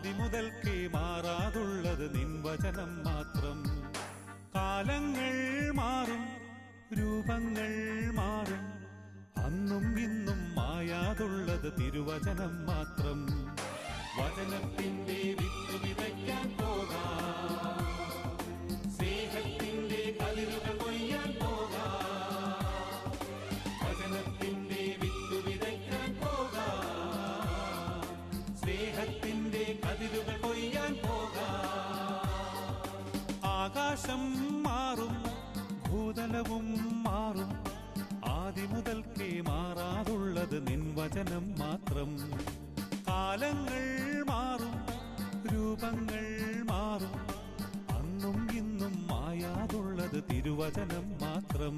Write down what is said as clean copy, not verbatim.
ആദിമുതൽക്കേ മാറാതുള്ളത് നിൻ വചനം മാത്രം. കാലങ്ങൾ മാറും, രൂപങ്ങൾ മാറും, അന്നും ഇന്നും മായാതുള്ളത് തിരുവചനം മാത്രം. വചനത്തിന്റെ വിത്ത് വിതയ്ക്കാൻ പോകാം, സ്നേഹത്തിന്റെ കതിരുകൾ കൊയ്യാൻ പോകാം. വചനത്തിന്റെ വിത്ത് വിതയ്ക്കാൻ പോകാം, സ്നേഹത്തിന്റെ കതിരുകൾ കൊയ്യാൻ പോകാം. ആകാശം മാറും, ഭൂതലവും മാറും, ആദിമുതൽക്കേ മാറാതുള്ളത് നിൻ വചനം മാത്രം. കാലങ്ങൾ മാറും, രൂപങ്ങൾ മാറും, അന്നും ഇന്നും മായാതുള്ളത് തിരുവചനം മാത്രം.